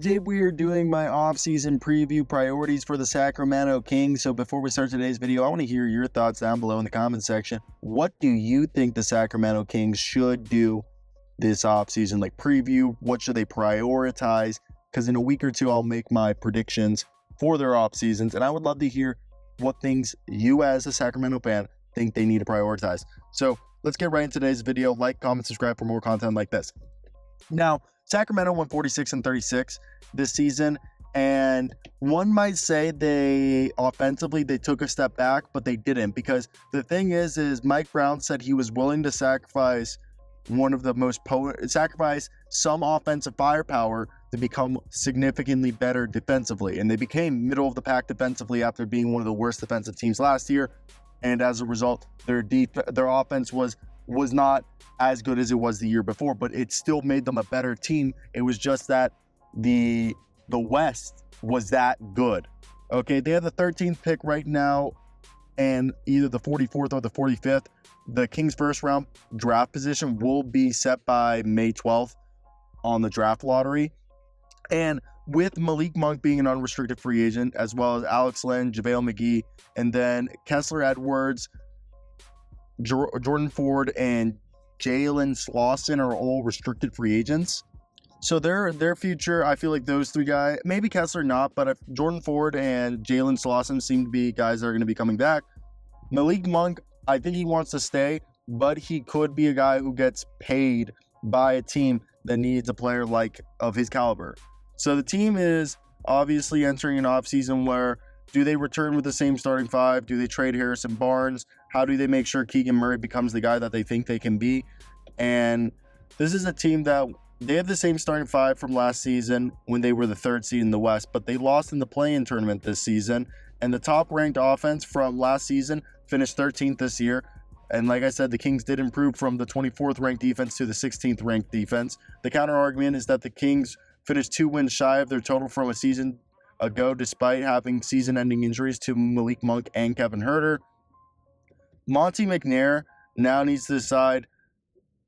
Today we are doing my off-season preview priorities for the Sacramento Kings. So before we start today's video, I want to hear your thoughts down below in the comment section. What do you think the Sacramento Kings should do this off-season? Like preview, what should they prioritize? Because in a week or two, I'll make my predictions for their off-seasons. And I would love to hear what things you as a Sacramento fan think they need to prioritize. So let's get right into today's video. Like, comment, subscribe for more content like this. Now, Sacramento went 46-36 this season, and one might say they took a step back, but they didn't, because the thing is Mike Brown said he was willing to sacrifice sacrifice some offensive firepower to become significantly better defensively, and they became middle of the pack defensively after being one of the worst defensive teams last year. And as a result, their offense was not as good as it was the year before, but it still made them a better team. It was just that the West was that good. Okay, they have the 13th pick right now, and either the 44th or the 45th. The Kings' first round draft position will be set by May 12th on the draft lottery. And with Malik Monk being an unrestricted free agent, as well as Alex Len, JaVale McGee, and then Kessler Edwards, Jordan Ford, and Jalen Slauson are all restricted free agents. So their future, I feel like those three guys, maybe Kessler not, but if Jordan Ford and Jalen Slauson seem to be guys that are going to be coming back. Malik Monk, I think he wants to stay, but he could be a guy who gets paid by a team that needs a player of his caliber. So the team is obviously entering an offseason where, do they return with the same starting five? Do they trade Harrison Barnes? How do they make sure Keegan Murray becomes the guy that they think they can be? And this is a team that they have the same starting five from last season when they were the third seed in the West, but they lost in the play-in tournament this season. And the top-ranked offense from last season finished 13th this year. And like I said, the Kings did improve from the 24th ranked defense to the 16th ranked defense. The counter-argument is that the Kings finished 2 wins shy of their total from a season ago, despite having season-ending injuries to Malik Monk and Kevin Huerter. Monte McNair now needs to decide,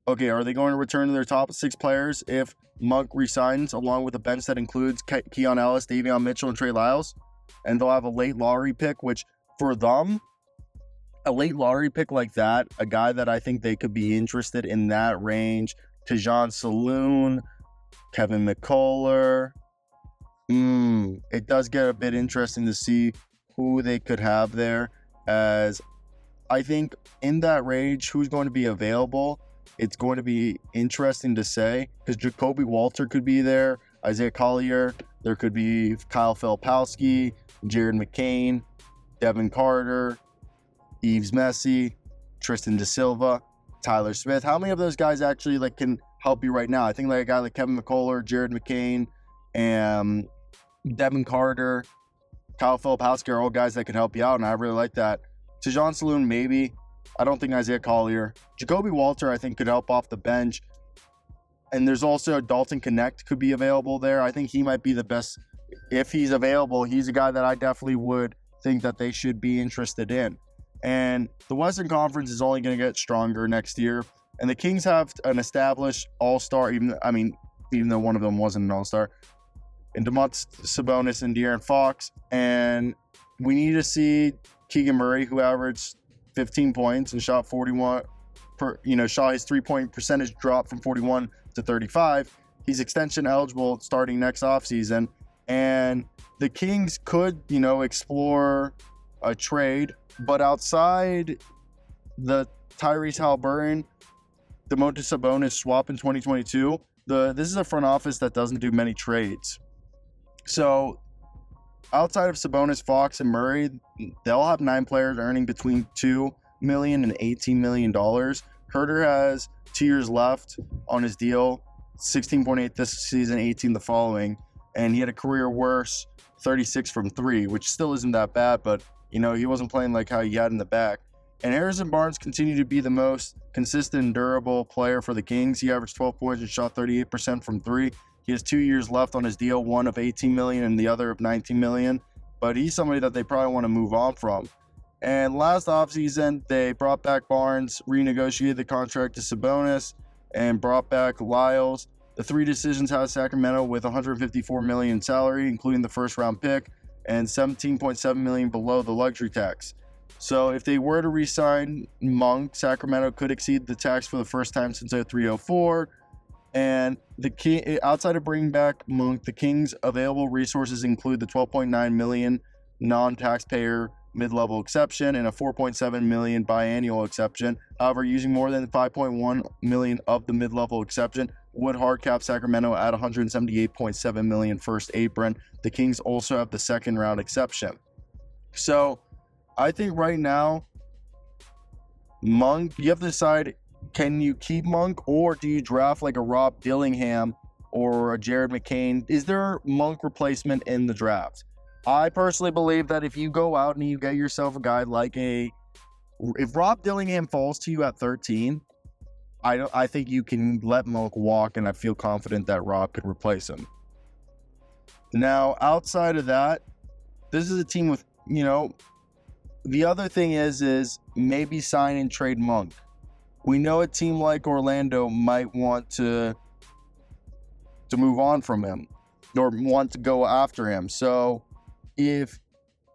okay, are they going to return to their top 6 players if Monk resigns, along with a bench that includes Keon Ellis, Davion Mitchell, and Trey Lyles? And they'll have a late lottery pick, which for them, a late lottery pick like that, a guy that I think they could be interested in that range, Tejan Saloon, Kevin McCullough. It does get a bit interesting to see who they could have there, as I think in that range, who's going to be available, it's going to be interesting to say, because Jacoby Walter could be there, Isaiah Collier, there could be Kyle Filipowski, Jared McCain, Devin Carter, Yves Messi, Tristan Da Silva, Tyler Smith. How many of those guys actually can help you right now? I think a guy like Kevin McCullough, Jared McCain, and Devin Carter, Kyle Filipowski are all guys that can help you out, and I really like that. Tejan Saloon, maybe. I don't think Isaiah Collier. Jacoby Walter, I think, could help off the bench. And there's also Dalton Connect could be available there. I think he might be the best. If he's available, he's a guy that I definitely would think that they should be interested in. And the Western Conference is only going to get stronger next year. And the Kings have an established all-star, even though one of them wasn't an all-star, and Domantas Sabonis and De'Aaron Fox. And we need to see Keegan Murray, who averaged 15 points and shot 41 shot his three-point percentage drop from 41 to 35. He's extension eligible starting next offseason. And the Kings could, explore a trade, but outside the Tyrese Haliburton, Domantas Sabonis swap in 2022, this is a front office that doesn't do many trades. So outside of Sabonis, Fox, and Murray, they'll have 9 players earning between $2 million and $18 million. Huerter has 2 years left on his deal, 16.8 this season, 18 the following, and he had a career worse 36 from 3, which still isn't that bad, but he wasn't playing like how he had in the back. And Harrison Barnes continued to be the most consistent and durable player for the Kings. He averaged 12 points and shot 38% from 3. He has 2 years left on his deal, one of $18 million and the other of $19 million. But he's somebody that they probably want to move on from. And last offseason, they brought back Barnes, renegotiated the contract to Sabonis, and brought back Lyles. The three decisions has Sacramento with $154 million salary, including the first-round pick, and $17.7 million below the luxury tax. So if they were to re-sign Monk, Sacramento could exceed the tax for the first time since 03-04. And outside of bringing back Monk, the Kings' available resources include the $12.9 million non-taxpayer mid-level exception and a $4.7 million biannual exception. However, using more than $5.1 million of the mid-level exception would hard cap Sacramento at $178.7 million first apron. The Kings also have the second round exception. So I think right now, Monk, you have to decide, can you keep Monk or do you draft like a Rob Dillingham or a Jared McCain? Is there Monk replacement in the draft? I personally believe that if you go out and you get yourself a guy like if Rob Dillingham falls to you at 13, I think you can let Monk walk, and I feel confident that Rob could replace him. Now, outside of that, this is a team with, the other thing is maybe sign and trade Monk. We know a team like Orlando might want to move on from him or want to go after him. So if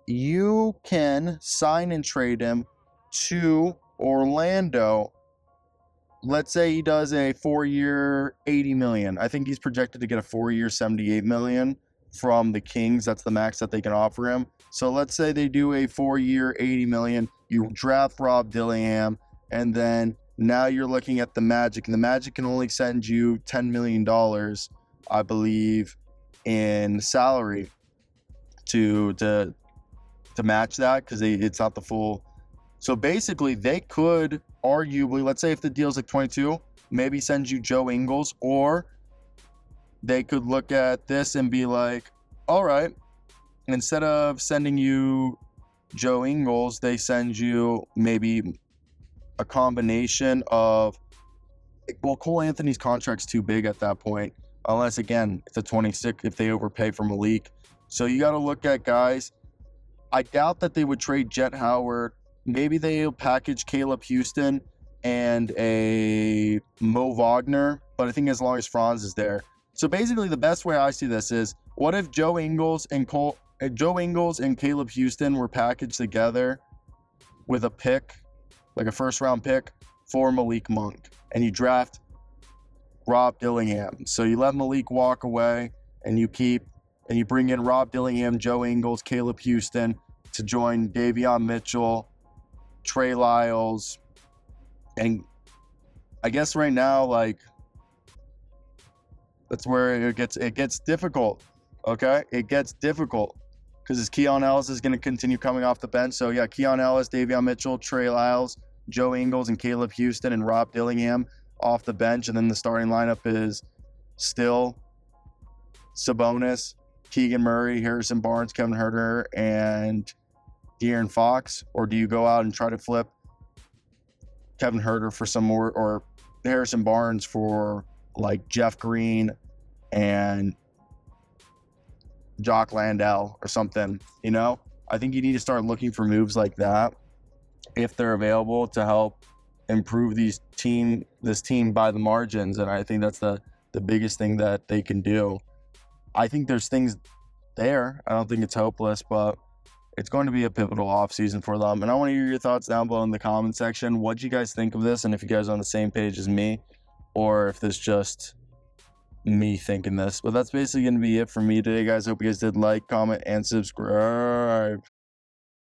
you can sign and trade him to Orlando, let's say he does a 4-year $80 million. I think he's projected to get a 4-year $78 million from the Kings. That's the max that they can offer him. So let's say they do a 4-year $80 million. You draft Rob Dillingham, and then now you're looking at the Magic, and the Magic can only send you $10 million, I believe, in salary to match that, because it's not the full. So basically, they could arguably, let's say if the deal's like 22, maybe send you Joe Ingles, or they could look at this and be like, all right, instead of sending you Joe Ingles, they send you maybe a combination of, well, Cole Anthony's contract's too big at that point, unless, again, it's a 26 if they overpay for Malik. So you got to look at guys. I doubt that they would trade Jet Howard. Maybe they'll package Caleb Houston and a Mo Wagner, but I think as long as Franz is there. So basically, the best way I see this is, what if Joe Ingles and Caleb Houston were packaged together with a pick, like a first-round pick, for Malik Monk, and you draft Rob Dillingham. So you let Malik walk away, and you bring in Rob Dillingham, Joe Ingles, Caleb Houston to join Davion Mitchell, Trey Lyles, and I guess right now, like, that's where it gets difficult. Okay, it gets difficult because Keon Ellis is going to continue coming off the bench. So yeah, Keon Ellis, Davion Mitchell, Trey Lyles, Joe Ingles, and Caleb Houston, and Rob Dillingham off the bench, and then the starting lineup is still Sabonis, Keegan Murray, Harrison Barnes, Kevin Huerter, and De'Aaron Fox. Or do you go out and try to flip Kevin Huerter for some more, or Harrison Barnes for like Jeff Green and Jock Landale or something? I think you need to start looking for moves like that if they're available to help improve this team by the margins. And I think that's the biggest thing that they can do. I think there's things there. I don't think it's hopeless, but it's going to be a pivotal offseason for them. And I want to hear your thoughts down below in the comment section. What do you guys think of this? And if you guys are on the same page as me, or if this just me thinking this. But that's basically going to be it for me today, guys. Hope you guys did like, comment, and subscribe.